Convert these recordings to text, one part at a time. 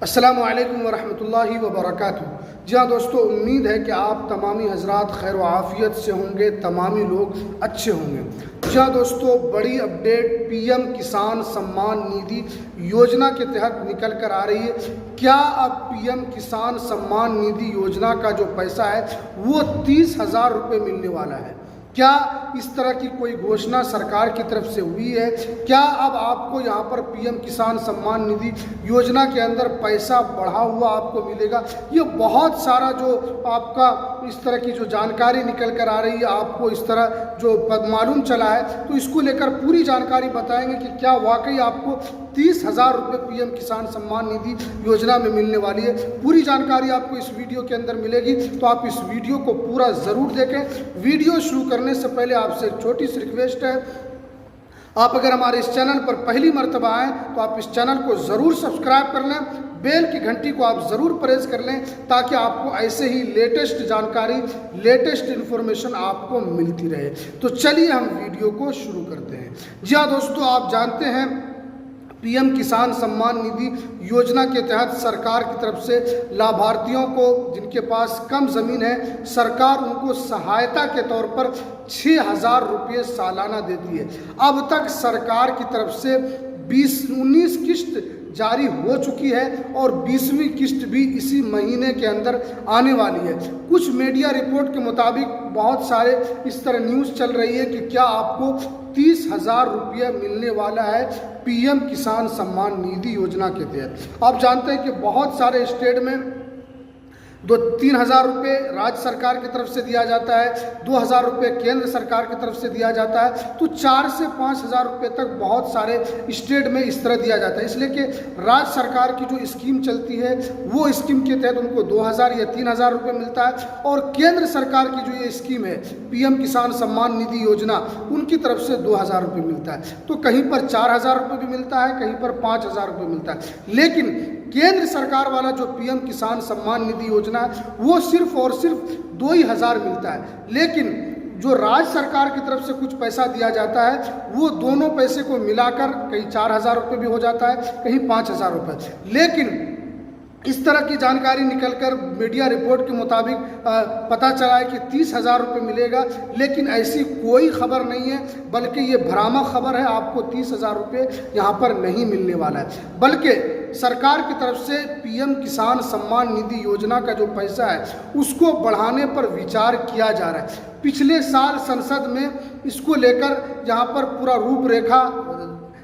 अस्सलामु अलैकुम वरहमतुल्लाहि वबरकातुहू। जी हाँ दोस्तों, उम्मीद है कि आप तमामी हजरात खैर व आफ़ियत से होंगे, तमामी लोग अच्छे होंगे। जी हाँ दोस्तों, बड़ी अपडेट पीएम किसान सम्मान निधि योजना के तहत निकल कर आ रही है। क्या अब पीएम किसान सम्मान निधि योजना का जो पैसा है वो 30,000 रुपये मिलने वाला है? क्या इस तरह की कोई घोषणा सरकार की तरफ से हुई है? क्या अब आपको यहाँ पर पीएम किसान सम्मान निधि योजना के अंदर पैसा बढ़ा हुआ आपको मिलेगा? ये बहुत सारा जो आपका इस तरह की जो जानकारी निकल कर आ रही है, आपको इस तरह जो मालूम चला है, तो इसको लेकर पूरी जानकारी बताएंगे कि क्या वाकई आपको 30,000 रुपये पीएम किसान सम्मान निधि योजना में मिलने वाली है। पूरी जानकारी आपको इस वीडियो के अंदर मिलेगी, तो आप इस वीडियो को पूरा ज़रूर देखें। वीडियो शुरू करने से पहले आपसे एक छोटी सी रिक्वेस्ट है, आप अगर हमारे इस चैनल पर पहली मर्तबा आएँ तो आप इस चैनल को ज़रूर सब्सक्राइब कर लें, बेल की घंटी को आप ज़रूर प्रेस कर लें, ताकि आपको ऐसे ही लेटेस्ट जानकारी, लेटेस्ट इन्फॉर्मेशन आपको मिलती रहे। तो चलिए हम वीडियो को शुरू करते हैं। जी हाँ दोस्तों, आप जानते हैं पीएम किसान सम्मान निधि योजना के तहत सरकार की तरफ से लाभार्थियों को, जिनके पास कम ज़मीन है, सरकार उनको सहायता के तौर पर 6,000 रुपये सालाना देती है। अब तक सरकार की तरफ से 19 किस्त जारी हो चुकी है और 20वीं किस्त भी इसी महीने के अंदर आने वाली है। कुछ मीडिया रिपोर्ट के मुताबिक बहुत सारे इस तरह न्यूज़ चल रही है कि क्या आपको 30,000 रुपये मिलने वाला है पीएम किसान सम्मान निधि योजना के तहत। आप जानते हैं कि बहुत सारे स्टेट में 2-3,000 रुपये राज्य सरकार की तरफ से दिया जाता है, 2,000 रुपये केंद्र सरकार की तरफ से दिया जाता है, तो 4 से 5,000 रुपये तक बहुत सारे स्टेट में इस तरह दिया जाता है। इसलिए कि राज्य सरकार की जो स्कीम चलती है वो स्कीम के तहत उनको 2,000 या 3,000 रुपये मिलता है, और केंद्र सरकार की जो ये स्कीम है पीएम किसान सम्मान निधि योजना, उनकी तरफ से 2,000 रुपये मिलता है। तो कहीं पर 4,000 रुपये भी मिलता है, कहीं पर 5,000 रुपये मिलता है। लेकिन केंद्र सरकार वाला जो पीएम किसान सम्मान निधि योजना है वो सिर्फ और सिर्फ 2,000 मिलता है। लेकिन जो राज्य सरकार की तरफ से कुछ पैसा दिया जाता है वो दोनों पैसे को मिलाकर कहीं 4,000 रुपये भी हो जाता है, कहीं 5,000 रुपये। लेकिन इस तरह की जानकारी निकलकर मीडिया रिपोर्ट के मुताबिक पता चला है कि 30,000 रुपये मिलेगा, लेकिन ऐसी कोई खबर नहीं है, बल्कि ये भ्रामक खबर है। आपको 30,000 रुपये यहाँ पर नहीं मिलने वाला है, बल्कि सरकार की तरफ से पीएम किसान सम्मान निधि योजना का जो पैसा है उसको बढ़ाने पर विचार किया जा रहा है। पिछले साल संसद में इसको लेकर यहाँ पर पूरा रूपरेखा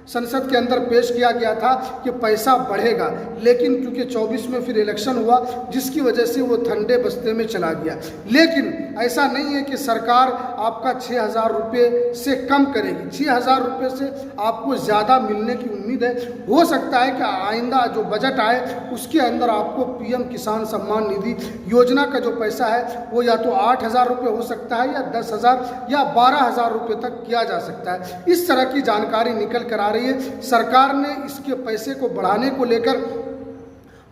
संसद के अंदर पेश किया गया था कि पैसा बढ़ेगा, लेकिन क्योंकि 24 में फिर इलेक्शन हुआ, जिसकी वजह से वो ठंडे बस्ते में चला गया। लेकिन ऐसा नहीं है कि सरकार आपका 6,000 रुपये से कम करेगी। 6,000 रुपये से आपको ज़्यादा मिलने की उम्मीद है। हो सकता है कि आइंदा जो बजट आए उसके अंदर आपको पीएम किसान सम्मान निधि योजना का जो पैसा है वो या तो 8,000 रुपये हो सकता है, या 10,000 या 12,000 रुपये तक किया जा सकता है। इस तरह की जानकारी निकल कर आ रही है। सरकार ने इसके पैसे को बढ़ाने को लेकर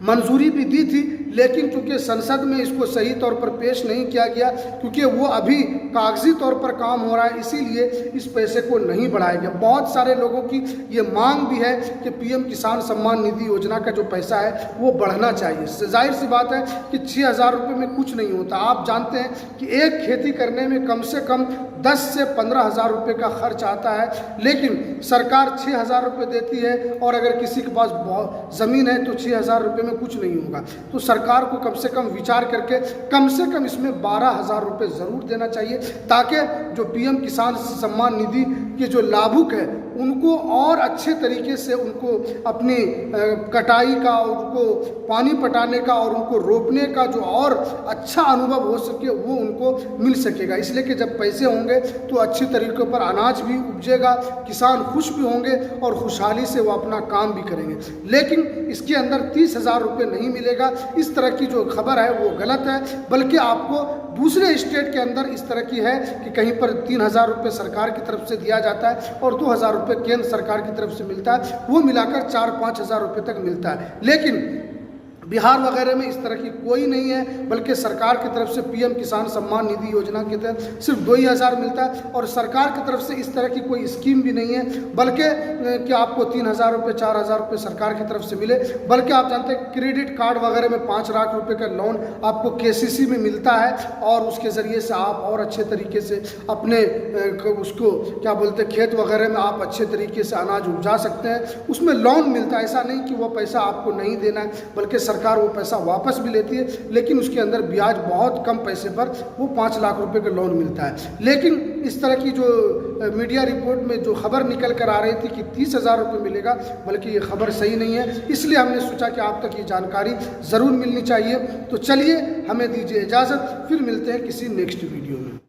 मंजूरी भी दी थी, लेकिन चूंकि संसद में इसको सही तौर पर पेश नहीं किया गया, क्योंकि वो अभी कागजी तौर पर काम हो रहा है, इसीलिए इस पैसे को नहीं बढ़ाया गया। बहुत सारे लोगों की ये मांग भी है कि पीएम किसान सम्मान निधि योजना का जो पैसा है वो बढ़ना चाहिए। जाहिर सी बात है कि 6,000 रुपये में कुछ नहीं होता। आप जानते हैं कि एक खेती करने में कम से कम 10 से 15,000 रुपये का खर्च आता है, लेकिन सरकार 6,000 रुपये देती है, और अगर किसी के पास बहुत ज़मीन है तो 6,000 रुपये में कुछ नहीं होगा। तो सरकार को कम से कम विचार करके कम से कम इसमें 12,000 रुपये ज़रूर देना चाहिए, ताकि जो पीएम किसान सम्मान निधि के जो लाभुक है उनको और अच्छे तरीके से उनको अपनी कटाई का, उनको पानी पटाने का और उनको रोपने का जो और अच्छा अनुभव हो सके वो उनको मिल सकेगा। इसलिए कि जब पैसे होंगे तो अच्छी तरीके पर अनाज भी उपजेगा, किसान खुश भी होंगे और खुशहाली से वो अपना काम भी करेंगे। लेकिन इसके अंदर 30,000 रुपये नहीं मिलेगा, इस तरह की जो खबर है वो गलत है। बल्कि आपको दूसरे स्टेट के अंदर इस तरह की है कि कहीं पर 3,000 रुपये सरकार की तरफ से दिया जाता है और 2,000 रुपये केंद्र सरकार की तरफ से मिलता है, वो मिलाकर 4-5 हज़ार रुपये तक मिलता है। लेकिन बिहार वगैरह में इस तरह की कोई नहीं है, बल्कि सरकार की तरफ से पीएम किसान सम्मान निधि योजना के तहत सिर्फ 2,000 मिलता है और सरकार की तरफ से इस तरह की कोई स्कीम भी नहीं है, बल्कि कि आपको 3,000 रुपये 4,000 रुपये सरकार की तरफ से मिले। बल्कि आप जानते हैं क्रेडिट कार्ड वगैरह में 5 लाख रुपये का लोन आपको केसीसी में मिलता है और उसके ज़रिए से आप और अच्छे तरीके से अपने उसको क्या बोलते हैं खेत वगैरह में आप अच्छे तरीके से अनाज उपजा सकते हैं, उसमें लोन मिलता है। ऐसा नहीं कि वो पैसा आपको नहीं देना है, बल्कि सरकार वो पैसा वापस भी लेती है, लेकिन उसके अंदर ब्याज बहुत कम पैसे पर वो 5 लाख रुपए का लोन मिलता है। लेकिन इस तरह की जो मीडिया रिपोर्ट में जो खबर निकल कर आ रही थी कि 30,000 रुपये मिलेगा, बल्कि ये खबर सही नहीं है। इसलिए हमने सोचा कि आप तक ये जानकारी ज़रूर मिलनी चाहिए। तो चलिए हमें दीजिए इजाज़त, फिर मिलते हैं किसी नेक्स्ट वीडियो में।